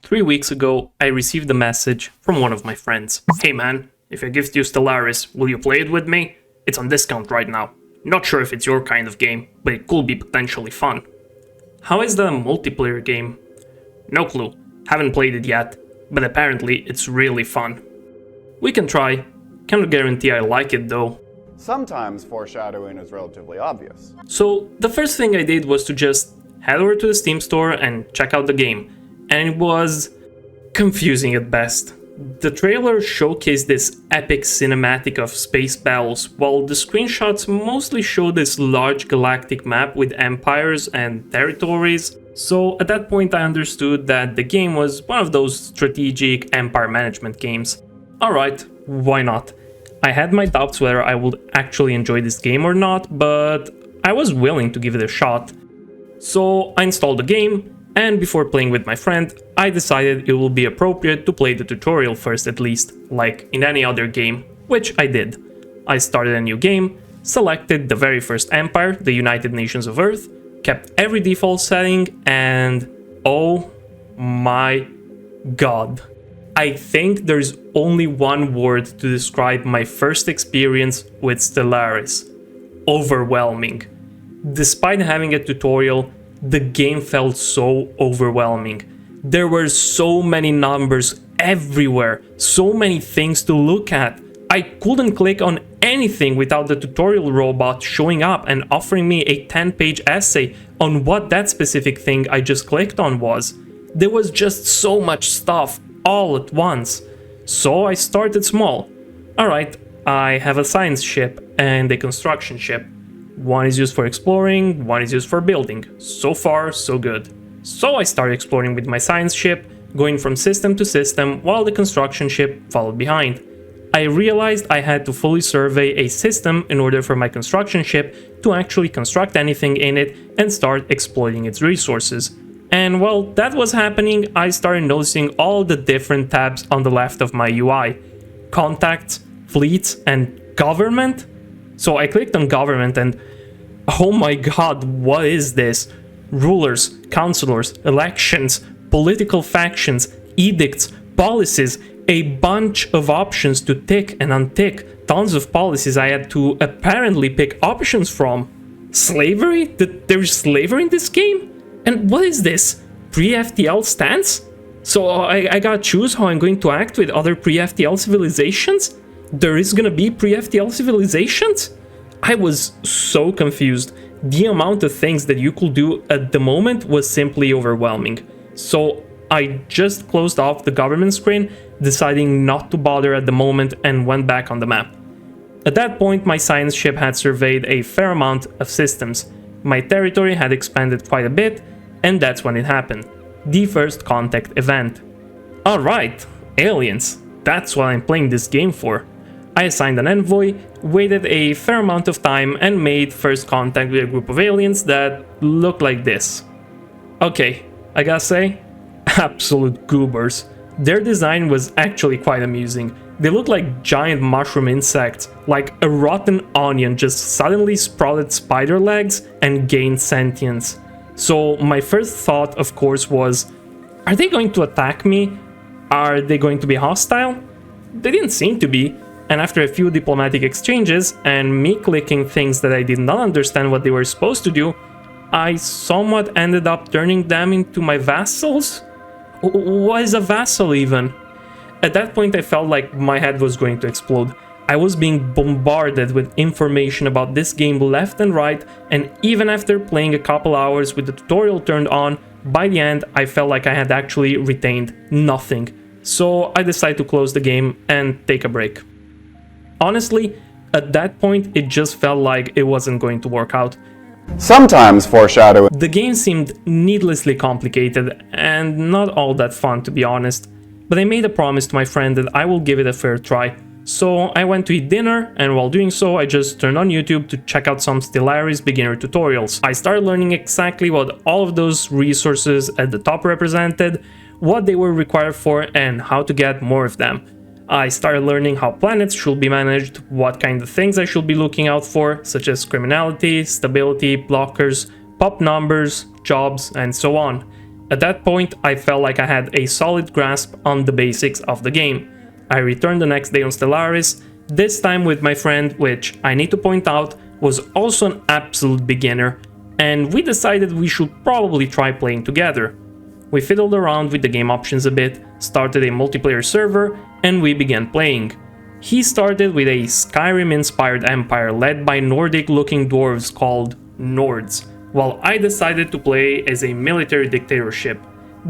3 weeks ago, I received a message from one of my friends. Hey man, if I gift you Stellaris, will you play it with me? It's on discount right now. Not sure if it's your kind of game, but it could be potentially fun. How is the multiplayer game? No clue, haven't played it yet, but apparently it's really fun. We can try, can't guarantee I like it though. Sometimes foreshadowing is relatively obvious. So the first thing I did was to just head over to the Steam store and check out the game, and it was confusing at best. The trailer showcased this epic cinematic of space battles, while the screenshots mostly show this large galactic map with empires and territories. So at that point I understood that the game was one of those strategic empire management games. Alright, why not? I had my doubts whether I would actually enjoy this game or not, but I was willing to give it a shot. So I installed the game, and before playing with my friend, I decided it would be appropriate to play the tutorial first at least, like in any other game, which I did. I started a new game, selected the very first empire, the United Nations of Earth, kept every default setting, and oh my god. I think there's only one word to describe my first experience with Stellaris: overwhelming. Despite having a tutorial, the game felt so overwhelming. There were so many numbers everywhere, so many things to look at. I couldn't click on anything without the tutorial robot showing up and offering me a 10-page essay on what that specific thing I just clicked on was. There was just so much stuff all at once. So I started small. Alright, I have a science ship and a construction ship. One is used for exploring, one is used for building. So far, so good. So I started exploring with my science ship, going from system to system, while the construction ship followed behind. I realized I had to fully survey a system in order for my construction ship to actually construct anything in it and start exploiting its resources. And while that was happening, I started noticing all the different tabs on the left of my UI. Contacts, fleets, and government? So I clicked on government and oh my god, what is this? Rulers, councilors, elections, political factions, edicts, policies, a bunch of options to tick and untick, tons of policies I had to apparently pick options from. Slavery? There's slavery in this game? And what is this? Pre-FTL stance? So I gotta choose how I'm going to act with other pre-FTL civilizations? There is gonna be pre-FTL civilizations? I was so confused. The amount of things that you could do at the moment was simply overwhelming. So I just closed off the government screen, deciding not to bother at the moment, and went back on the map. At that point, my science ship had surveyed a fair amount of systems. My territory had expanded quite a bit, and that's when it happened. The first contact event. Alright, aliens. That's what I'm playing this game for. I assigned an envoy, waited a fair amount of time, and made first contact with a group of aliens that looked like this. Okay, I gotta say, absolute goobers. Their design was actually quite amusing. They looked like giant mushroom insects, like a rotten onion just suddenly sprouted spider legs and gained sentience. So my first thought, of course, was, are they going to attack me? Are they going to be hostile? They didn't seem to be. And after a few diplomatic exchanges, and me clicking things that I did not understand what they were supposed to do, I somewhat ended up turning them into my vassals? What is a vassal even? At that point I felt like my head was going to explode. I was being bombarded with information about this game left and right, and even after playing a couple hours with the tutorial turned on, by the end I felt like I had actually retained nothing. So I decided to close the game and take a break. Honestly, at that point, it just felt like it wasn't going to work out. Sometimes foreshadowing. The game seemed needlessly complicated and not all that fun, to be honest. But I made a promise to my friend that I will give it a fair try. So I went to eat dinner, and while doing so, I just turned on YouTube to check out some Stellaris beginner tutorials. I started learning exactly what all of those resources at the top represented, what they were required for, and how to get more of them. I started learning how planets should be managed, what kind of things I should be looking out for, such as criminality, stability, blockers, pop numbers, jobs, and so on. At that point, I felt like I had a solid grasp on the basics of the game. I returned the next day on Stellaris, this time with my friend, which I need to point out was also an absolute beginner, and we decided we should probably try playing together. We fiddled around with the game options a bit, started a multiplayer server, and we began playing. He started with a Skyrim-inspired empire led by Nordic-looking dwarves called Nords, while I decided to play as a military dictatorship.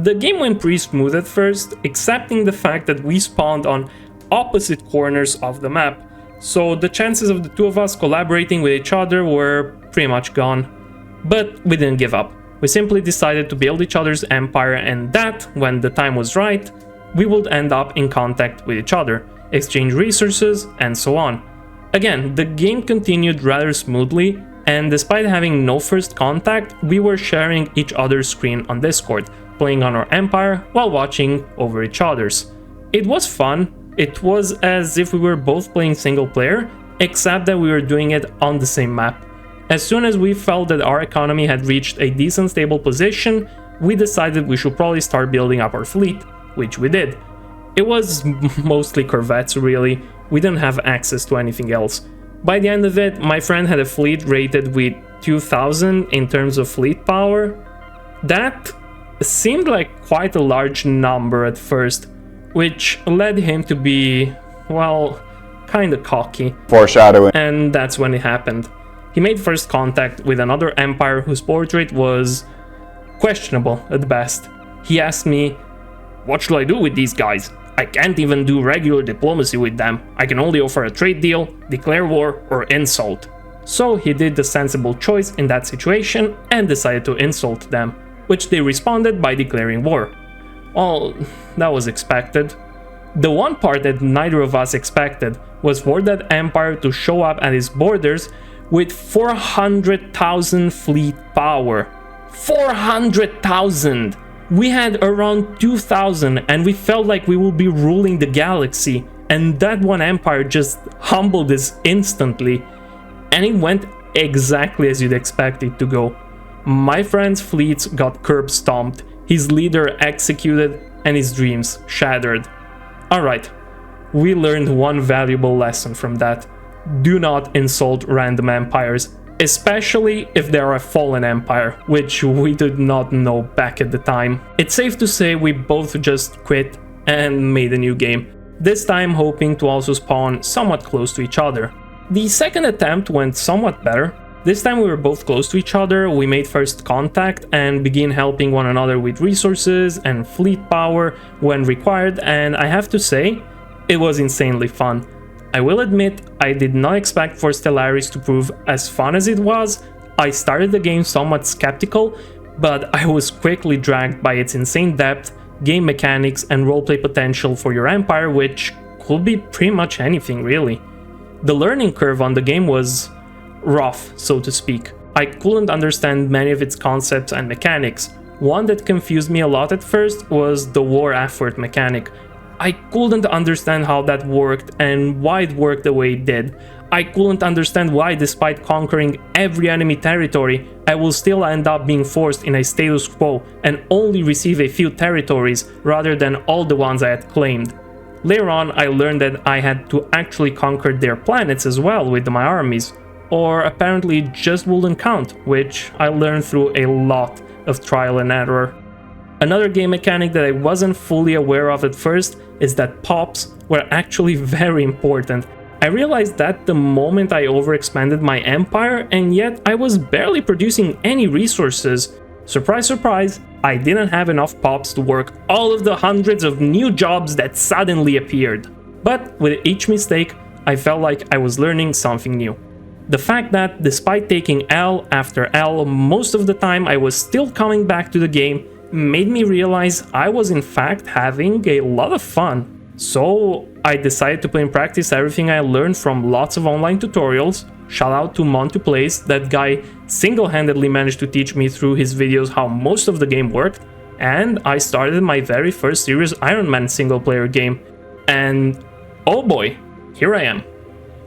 The game went pretty smooth at first, excepting the fact that we spawned on opposite corners of the map, so the chances of the two of us collaborating with each other were pretty much gone. But we didn't give up. We simply decided to build each other's empire, and that, when the time was right, we would end up in contact with each other, exchange resources, and so on. Again, the game continued rather smoothly, and despite having no first contact, we were sharing each other's screen on Discord, playing on our empire while watching over each other's. It was fun. It was as if we were both playing single player, except that we were doing it on the same map. As soon as we felt that our economy had reached a decent stable position, we decided we should probably start building up our fleet, which we did. It was mostly corvettes really, we didn't have access to anything else. By the end of it, my friend had a fleet rated with 2000 in terms of fleet power. That seemed like quite a large number at first, which led him to be, well, kinda cocky. Foreshadowing. And that's when it happened. He made first contact with another empire whose portrait was questionable at best. He asked me, "What should I do with these guys? I can't even do regular diplomacy with them. I can only offer a trade deal, declare war, or insult." So he did the sensible choice in that situation and decided to insult them, which they responded by declaring war. Well, that was expected. The one part that neither of us expected was for that empire to show up at his borders with 400,000 fleet power. 400,000! We had around 2,000 and we felt like we would be ruling the galaxy, and that one empire just humbled us instantly. And it went exactly as you'd expect it to go. My friend's fleets got curb stomped, his leader executed, and his dreams shattered. Alright, we learned one valuable lesson from that. Do not insult random empires, especially if they are a fallen empire, which we did not know back at the time. It's safe to say we both just quit and made a new game, this time hoping to also spawn somewhat close to each other. The second attempt went somewhat better. This time we were both close to each other, we made first contact and began helping one another with resources and fleet power when required, and I have to say, it was insanely fun. I will admit, I did not expect for Stellaris to prove as fun as it was. I started the game somewhat skeptical, but I was quickly dragged by its insane depth, game mechanics, and roleplay potential for your empire, which could be pretty much anything really. The learning curve on the game was rough, so to speak. I couldn't understand many of its concepts and mechanics. One that confused me a lot at first was the war effort mechanic. I couldn't understand how that worked and why it worked the way it did. I couldn't understand why, despite conquering every enemy territory, I will still end up being forced in a status quo and only receive a few territories rather than all the ones I had claimed. Later on, I learned that I had to actually conquer their planets as well with my armies, or apparently it just wouldn't count, which I learned through a lot of trial and error. Another game mechanic that I wasn't fully aware of at first is that pops were actually very important. I realized that the moment I overexpanded my empire, and yet I was barely producing any resources. Surprise, surprise, I didn't have enough pops to work all of the hundreds of new jobs that suddenly appeared. But with each mistake, I felt like I was learning something new. The fact that despite taking L after L, most of the time I was still coming back to the game made me realize I was in fact having a lot of fun. So I decided to put in practice everything I learned from lots of online tutorials. Shout out to Monty Plays, that guy single-handedly managed to teach me through his videos how most of the game worked, and I started my very first serious Iron Man single-player game. And oh boy, here I am.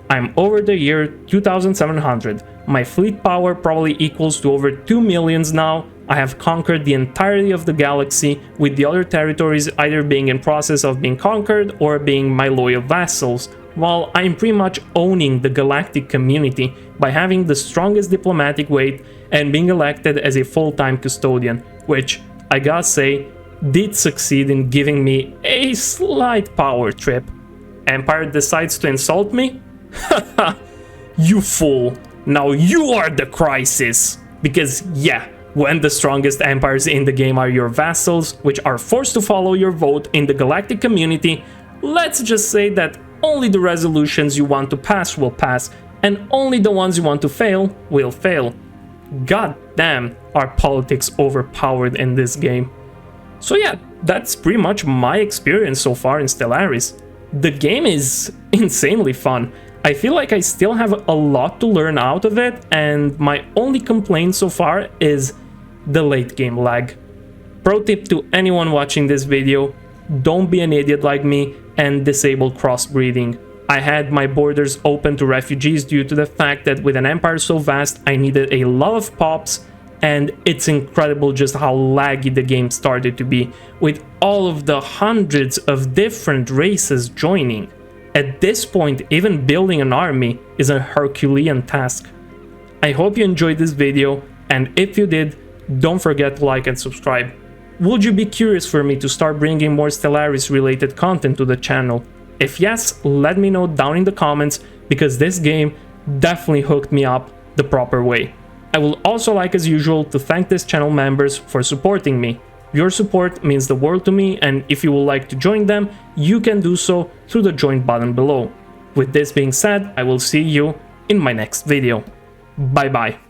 I'm over the year 2700, my fleet power probably equals to over 2 millions now, I have conquered the entirety of the galaxy, with the other territories either being in process of being conquered or being my loyal vassals, while I'm pretty much owning the galactic community by having the strongest diplomatic weight and being elected as a full-time custodian, which, I gotta say, did succeed in giving me a slight power trip. Empire decides to insult me? Haha, you fool! Now you are the crisis! Because yeah, when the strongest empires in the game are your vassals, which are forced to follow your vote in the galactic community, let's just say that only the resolutions you want to pass will pass, and only the ones you want to fail will fail. God damn, are politics overpowered in this game. So yeah, that's pretty much my experience so far in Stellaris. The game is insanely fun. I feel like I still have a lot to learn out of it, and my only complaint so far is the late game lag. Pro tip to anyone watching this video, don't be an idiot like me and disable crossbreeding. I had my borders open to refugees due to the fact that with an empire so vast I needed a lot of pops, and it's incredible just how laggy the game started to be, with all of the hundreds of different races joining. At this point, even building an army is a Herculean task. I hope you enjoyed this video, and if you did, don't forget to like and subscribe. Would you be curious for me to start bringing more Stellaris related content to the channel? If yes, let me know down in the comments, because this game definitely hooked me up the proper way. I will also like as usual to thank this channel members for supporting me. Your support means the world to me, and if you would like to join them, you can do so through the join button below. With this being said, I will see you in my next video. Bye bye.